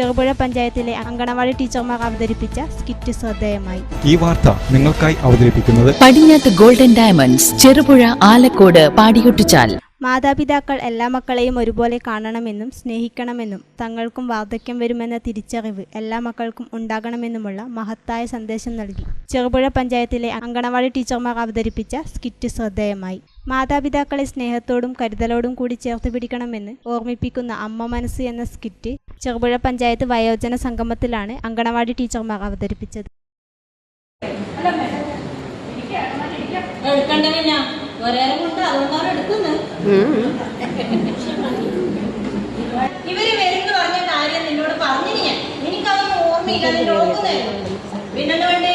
ചെറുപുഴ പഞ്ചായത്തിലെ അങ്കണവാടി ടീച്ചർമാർ അവതരിപ്പിച്ച സ്കിറ്റ് ശ്രദ്ധേയമായി. ഈ വാർത്ത നിങ്ങൾക്കായി അവതരിപ്പിക്കുന്നത് പടിഞ്ഞാത്ത് ഗോൾഡൻ ഡയമണ്ട്സ്, ചെറുപുഴ, ആലക്കോട്, പാടിയൊട്ടിച്ചാൽ. മാതാപിതാക്കൾ എല്ലാ മക്കളെയും ഒരുപോലെ കാണണമെന്നും സ്നേഹിക്കണമെന്നും തങ്ങൾക്കും വാർദ്ധക്യം വരുമെന്ന തിരിച്ചറിവ് എല്ലാ മക്കൾക്കും ഉണ്ടാകണമെന്നുമുള്ള മഹത്തായ സന്ദേശം നൽകി ചെറുപുഴ പഞ്ചായത്തിലെ അങ്കണവാടി ടീച്ചർമാർ അവതരിപ്പിച്ച സ്കിറ്റ് ശ്രദ്ധേയമായി. മാതാപിതാക്കളെ സ്നേഹത്തോടും കരുതലോടും കൂടി ചേർത്ത് പിടിക്കണമെന്ന് ഓർമ്മിപ്പിക്കുന്ന അമ്മ മനസ്സ് എന്ന സ്കിറ്റ് ചെറുപുഴ പഞ്ചായത്ത് വയോജന സംഗമത്തിലാണ് അങ്കണവാടി ടീച്ചർമാർ അവതരിപ്പിച്ചത്. ഇവര് വരുന്നു പറഞ്ഞ കാര്യം നിന്നോട് പറഞ്ഞു, എനിക്കതൊന്നും ഓർമ്മയില്ല. അതിന്റെ ഓർക്കുന്നേ പിന്നെന്താ വേണ്ടേ?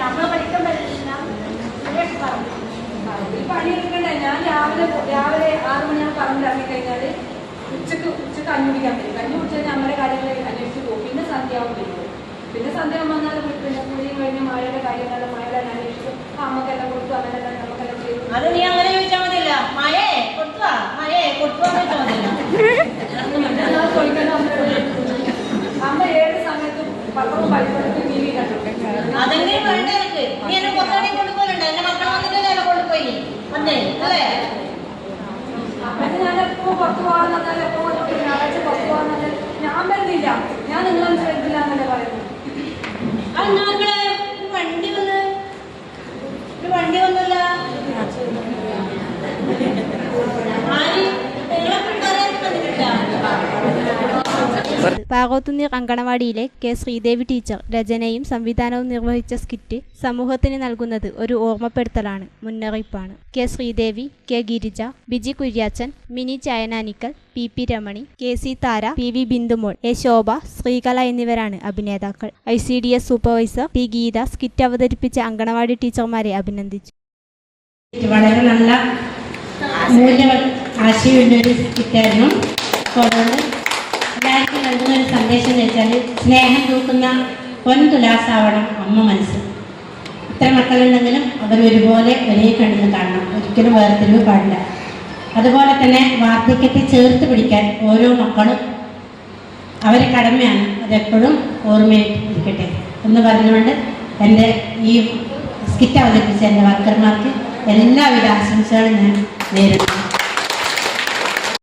നമ്മളെ പഠിക്കണ്ടേ? പണിയെടുക്കണ്ടേ? ഞാൻ രാവിലെ 6 മണി പറമ്പിലിറങ്ങി കഴിഞ്ഞാല് ഉച്ചക്ക് കഞ്ഞി കുടിക്കാൻ പറ്റും. കഞ്ഞി കുടിച്ചാൽ നമ്മുടെ കാര്യങ്ങൾ അന്വേഷിച്ച് പോകും. പിന്നെ സന്ധ്യാവും വരും. പിന്നെ സന്ധ്യാവും വന്നാൽ പിന്നെ കുളിയും കഴിഞ്ഞ് മഴയുടെ കാര്യങ്ങൾ മഴയുടെ അന്വേഷിച്ചു അമ്മക്കെല്ലാം കൊടുത്തു. അങ്ങനെ നമുക്കെല്ലാം ചെയ്തു. അത് നീ അങ്ങനെ ചോദിച്ചാൽ മതിയല്ല. മഴയെ കൊടുത്തുവാ ചോദിച്ചാൽ മതിയല്ല. അമ്മ ഏത് സമയത്തും പത്രവും പരിപാടിക്കും ടി വി കണ്ടു. അതെങ്ങനെ വേണ്ട എനിക്ക്? നീ എന്നെ പുറത്താടി കൊണ്ടുപോലുണ്ട്. എന്റെ മക്കളെ വന്നിട്ടല്ലേ എന്നെ കൊണ്ടുപോയി വന്നേ അല്ലേ? അപ്പൊ ഞാൻ എപ്പോ പുറത്തു പോകാന്ന് പറഞ്ഞാൽ എപ്പോ ഞായറാഴ്ച പുറത്തു പോകാന്ന് പറഞ്ഞാൽ ഞാൻ വരുന്നില്ല, ഞാൻ നിങ്ങളൊന്നും വരുന്നില്ല എന്നല്ലേ പറയുന്നത്. അത് മക്കളെ വണ്ടി വന്നല്ല. പാറോത്തുന്നീർ അങ്കണവാടിയിലെ കെ ശ്രീദേവി ടീച്ചർ രചനയും സംവിധാനവും നിർവഹിച്ച സ്കിറ്റ് സമൂഹത്തിന് നൽകുന്നത് ഒരു ഓർമ്മപ്പെടുത്തലാണ്, മുന്നറിയിപ്പാണ്. K Sreedevi, K Girija, Biji Kuryachan, Mini Chayananikkal, P Ramani, KC Thara, PV Bindumol, A Shobha, Sreekala എന്നിവരാണ് അഭിനേതാക്കൾ. ICDS supervisor T Geetha skit അവതരിപ്പിച്ച അങ്കണവാടി ടീച്ചർമാരെ അഭിനന്ദിച്ചു. വളരെ നല്ല മൂല്യങ്ങൾ ആശയമുള്ളൊരു സ്കിറ്റായിരുന്നു. എല്ലാവർക്കും നൽകുന്ന ഒരു സന്ദേശം എന്ന് വെച്ചാൽ സ്നേഹം തൂക്കുന്ന പൊൻതുലാസാവണം അമ്മ മനസ്സ്. ഇത്ര മക്കളുണ്ടെങ്കിലും അവരൊരുപോലെ ഒരേ കണ്ണിൽ കാണണം, ഒരിക്കലും വേർതിരിവ് പാടില്ല. അതുപോലെ തന്നെ വാർദ്ധക്യത്തെ ചേർത്ത് പിടിക്കാൻ ഓരോ മക്കളും അവരെ കടമയാണ്, അതെപ്പോഴും ഓർമ്മയിരിക്കട്ടെ എന്ന് പറഞ്ഞുകൊണ്ട് എൻ്റെ ഈ സ്കിറ്റ് അവതരിപ്പിച്ച എൻ്റെ വർക്കർമാർക്ക് എല്ലാവിധ ആശംസകളും ഞാൻ നേരിടുന്നു.